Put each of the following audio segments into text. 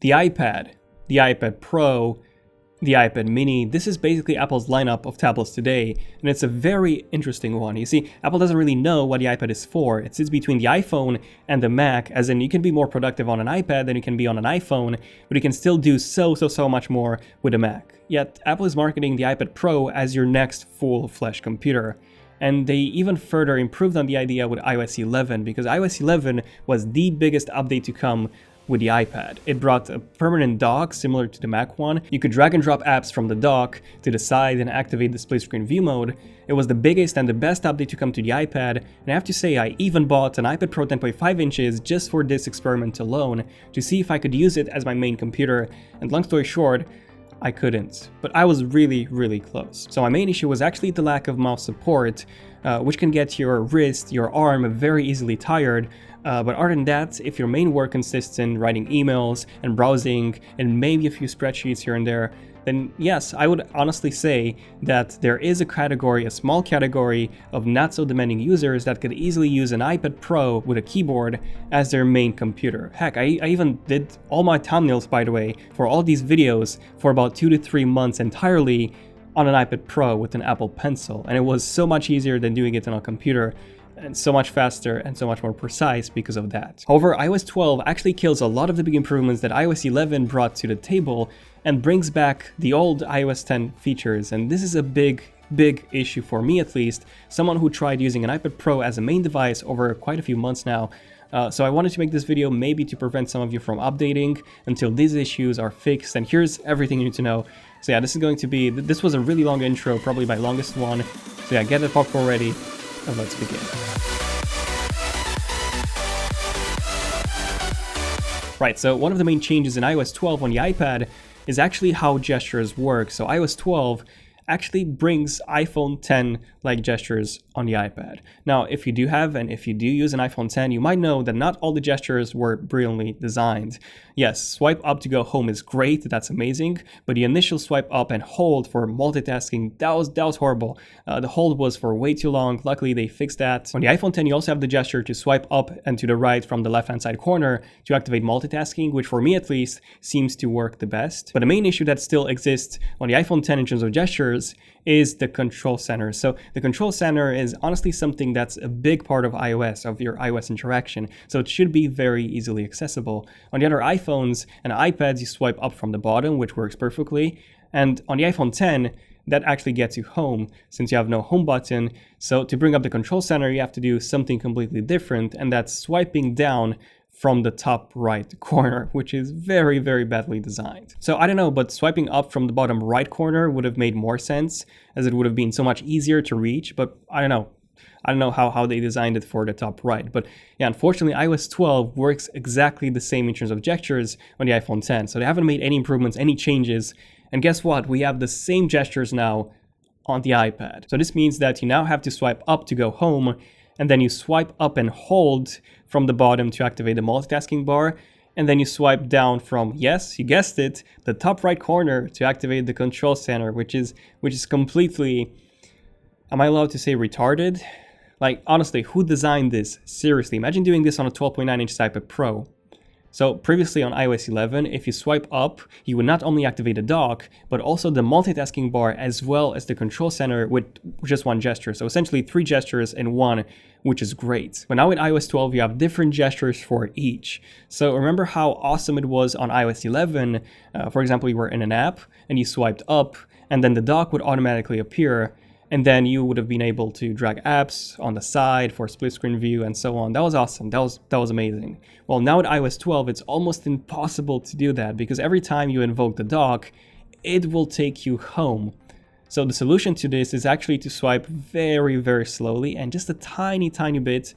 the iPad, the iPad Pro, the iPad mini. This is basically Apple's lineup of tablets today, and it's a very interesting one. You see, Apple doesn't really know what the iPad is for. It sits between the iPhone and the Mac, as in you can be more productive on an iPad than you can be on an iPhone, but you can still do so much more with a Mac. Yet, Apple is marketing the iPad Pro as your next full-fledged computer. And they even further improved on the idea with iOS 11, because iOS 11 was the biggest update to come with the iPad. It brought a permanent dock similar to the Mac one. You could drag and drop apps from the dock to the side and activate the split screen view mode. It was the biggest and the best update to come to the iPad, and I have to say I even bought an iPad Pro 10.5 inches just for this experiment alone, to see if I could use it as my main computer, and long story short, I couldn't, but I was really close. So my main issue was actually the lack of mouse support, which can get your wrist, your arm very easily tired. But other than that, if your main work consists in writing emails and browsing and maybe a few spreadsheets here and there, then yes, I would honestly say that there is a small category of not so demanding users that could easily use an iPad Pro with a keyboard as their main computer. Heck, I even did all my thumbnails, by the way, for all these videos for about 2 to 3 months entirely on an iPad Pro with an Apple Pencil, and it was so much easier than doing it on a computer, and so much faster and so much more precise because of that. However, iOS 12 actually kills a lot of the big improvements that iOS 11 brought to the table and brings back the old iOS 10 features, and this is a big issue for me, at least, someone who tried using an iPad Pro as a main device over quite a few months now. So I wanted to make this video maybe to prevent some of you from updating until these issues are fixed, and here's everything you need to know. So yeah, this was a really long intro, probably my longest one. So yeah, get the popcorn ready, and let's begin. Right, so one of the main changes in iOS 12 on the iPad is actually how gestures work. So iOS 12 actually brings iPhone 10 like gestures on the iPad. Now, if you do use an iPhone 10, you might know that not all the gestures were brilliantly designed. Yes, swipe up to go home is great, that's amazing, but the initial swipe up and hold for multitasking, that was horrible. The hold was for way too long. Luckily, they fixed that. On the iPhone 10, you also have the gesture to swipe up and to the right from the left-hand side corner to activate multitasking, which for me at least seems to work the best. But the main issue that still exists on the iPhone 10 in terms of gestures is the control center. So the control center is honestly something that's a big part of iOS, of your iOS interaction. So it should be very easily accessible. On the other iPhones and iPads, you swipe up from the bottom, which works perfectly. And on the iPhone 10, that actually gets you home since you have no home button. So to bring up the control center, you have to do something completely different, and that's swiping down from the top right corner, which is very badly designed. So I don't know, but swiping up from the bottom right corner would have made more sense, as it would have been so much easier to reach, but I don't know how they designed it for the top right. But yeah, unfortunately, iOS 12 works exactly the same in terms of gestures on the iPhone 10. So they haven't made any improvements, any changes. And guess what? We have the same gestures now on the iPad. So this means that you now have to swipe up to go home, and then you swipe up and hold from the bottom to activate the multitasking bar, and then you swipe down from, yes, you guessed it, the top right corner to activate the control center, which is completely, am I allowed to say retarded? Like, honestly, who designed this? Seriously, imagine doing this on a 12.9-inch iPad Pro. So previously on iOS 11, if you swipe up, you would not only activate the dock, but also the multitasking bar as well as the control center with just one gesture. So essentially 3 gestures in one, which is great. But now with iOS 12, you have different gestures for each. So remember how awesome it was on iOS 11? For example, you were in an app and you swiped up, and then the dock would automatically appear. And then you would have been able to drag apps on the side for split screen view and so on. That was awesome. That was amazing. Well, now with iOS 12, it's almost impossible to do that, because every time you invoke the dock, it will take you home. So the solution to this is actually to swipe very slowly and just a tiny bit,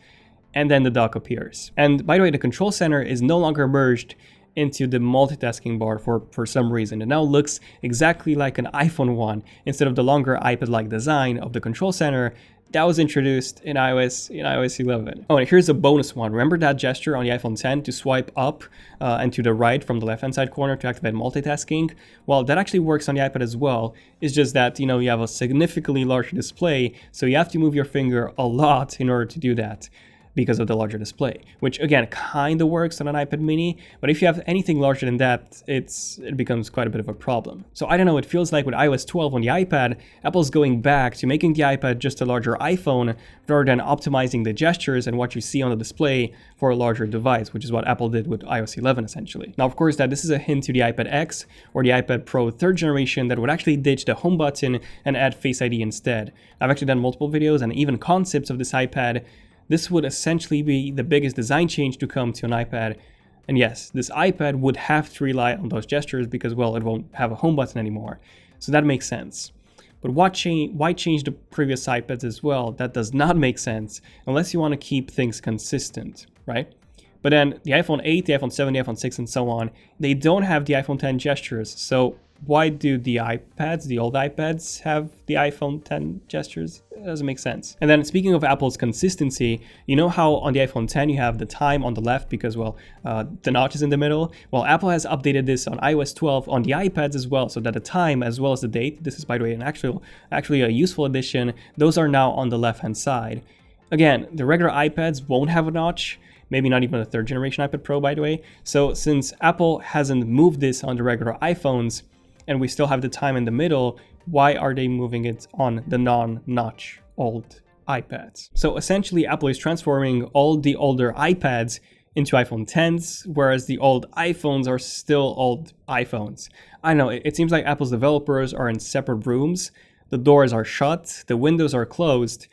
and then the dock appears. And by the way, the control center is no longer merged into the multitasking bar for some reason. It now looks exactly like an iPhone one instead of the longer iPad-like design of the control center that was introduced in iOS 11. Oh, and here's a bonus one. Remember that gesture on the iPhone 10 to swipe up and to the right from the left-hand side corner to activate multitasking? Well, that actually works on the iPad as well. It's just that, you have a significantly larger display, so you have to move your finger a lot in order to do that. because of the larger display, which again kind of works on an iPad mini, but if you have anything larger than that, it becomes quite a bit of a problem. So I don't know, it feels like with iOS 12 on the iPad, Apple's going back to making the iPad just a larger iPhone rather than optimizing the gestures and what you see on the display for a larger device, which is what Apple did with iOS 11 essentially. Now of course that this is a hint to the iPad X or the iPad Pro 3rd generation that would actually ditch the home button and add Face ID instead. I've actually done multiple videos and even concepts of this iPad. This would essentially be the biggest design change to come to an iPad. And yes, this iPad would have to rely on those gestures because, well, it won't have a home button anymore. So that makes sense. But why change the previous iPads as well? That does not make sense unless you want to keep things consistent, right? But then the iPhone 8, the iPhone 7, the iPhone 6, and so on, they don't have the iPhone 10 gestures. So why do the iPads, the old iPads, have the iPhone 10 gestures? It doesn't make sense. And then speaking of Apple's consistency, you know how on the iPhone 10 you have the time on the left because, well, the notch is in the middle? Well, Apple has updated this on iOS 12 on the iPads as well, so that the time as well as the date, this is by the way actually a useful addition, those are now on the left-hand side. Again, the regular iPads won't have a notch, maybe not even a 3rd generation iPad Pro, by the way. So since Apple hasn't moved this on the regular iPhones, and we still have the time in the middle, why are they moving it on the non-notch old iPads? So essentially, Apple is transforming all the older iPads into iPhone 10s, whereas the old iPhones are still old iPhones. I know, it seems like Apple's developers are in separate rooms, the doors are shut, the windows are closed,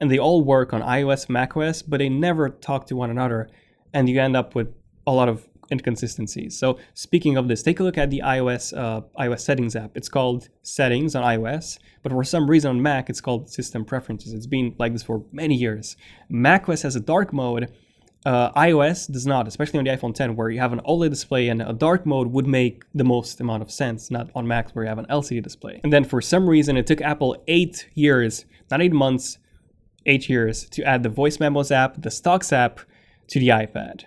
and they all work on iOS, macOS, but they never talk to one another, and you end up with a lot of inconsistencies. So speaking of this, take a look at the iOS settings app. It's called Settings on iOS, but for some reason on Mac it's called System Preferences. It's been like this for many years. macOS has a dark mode. iOS does not, especially on the iPhone 10 where you have an OLED display, and a dark mode would make the most amount of sense, not on Macs where you have an LCD display. And then for some reason it took Apple 8 years, not 8 months, 8 years to add the Voice Memos app, the Stocks app to the iPad.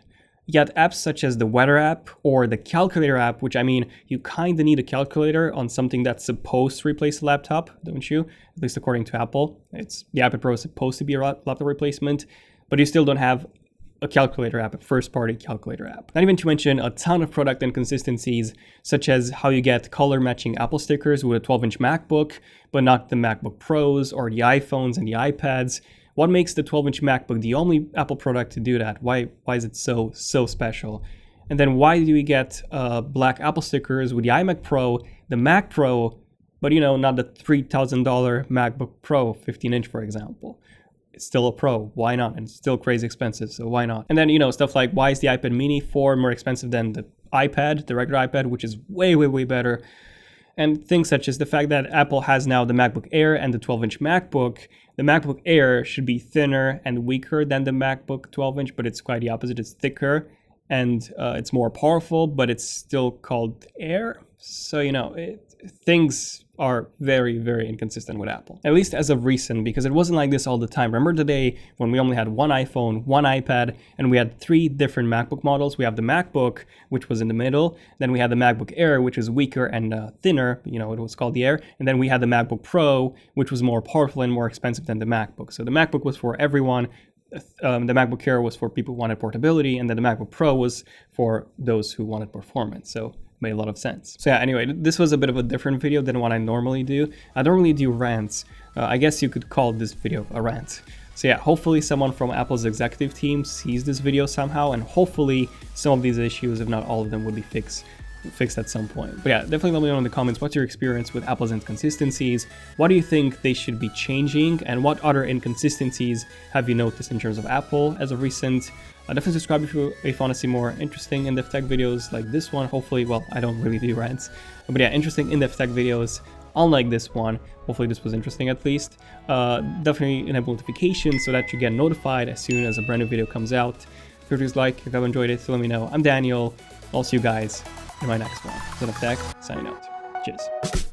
Yet apps such as the Weather app or the Calculator app, which I mean, you kind of need a calculator on something that's supposed to replace a laptop, don't you? At least according to Apple. The iPad Pro is supposed to be a laptop replacement, but you still don't have a calculator app, a first-party calculator app. Not even to mention a ton of product inconsistencies, such as how you get color-matching Apple stickers with a 12-inch MacBook, but not the MacBook Pros or the iPhones and the iPads. What makes the 12-inch MacBook the only Apple product to do that? Why is it so special? And then why do we get black Apple stickers with the iMac Pro, the Mac Pro, but not the $3,000 MacBook Pro 15-inch, for example? It's still a Pro, why not? And it's still crazy expensive, so why not? And then, stuff like, why is the iPad mini 4 more expensive than the iPad, the regular iPad, which is way better? And things such as the fact that Apple has now the MacBook Air and the 12-inch MacBook. The MacBook Air should be thinner and weaker than the MacBook 12-inch, but it's quite the opposite. It's thicker and it's more powerful, but it's still called Air. So, things are very inconsistent with Apple, at least as of recent, because it wasn't like this all the time. Remember the day when we only had one iPhone, one iPad, and we had 3 different MacBook models? We have the MacBook, which was in the middle. Then we had the MacBook Air, which is weaker and thinner. It was called the Air. And then we had the MacBook Pro, which was more powerful and more expensive than the MacBook. So the MacBook was for everyone. The MacBook Air was for people who wanted portability, and then the MacBook Pro was for those who wanted performance. So made a lot of sense. So yeah, anyway, this was a bit of a different video than what I normally do. I don't really do rants. I guess you could call this video a rant. So yeah, hopefully someone from Apple's executive team sees this video somehow, and hopefully some of these issues, if not all of them, would be fixed at some point. But yeah, definitely let me know in the comments what's your experience with Apple's inconsistencies. What do you think they should be changing, and what other inconsistencies have you noticed in terms of Apple as of recent? Definitely subscribe if you want to see more interesting in-depth tech videos like this one. Hopefully, well, I don't really do rants, but yeah, interesting in-depth tech videos unlike this one. Hopefully this was interesting at least. Definitely enable notifications so that you get notified as soon as a brand new video comes out. Feel free to like if you have enjoyed it, so let me know. I'm Daniel. I'll see you guys in my next one. Zen of Tech, signing out. Cheers.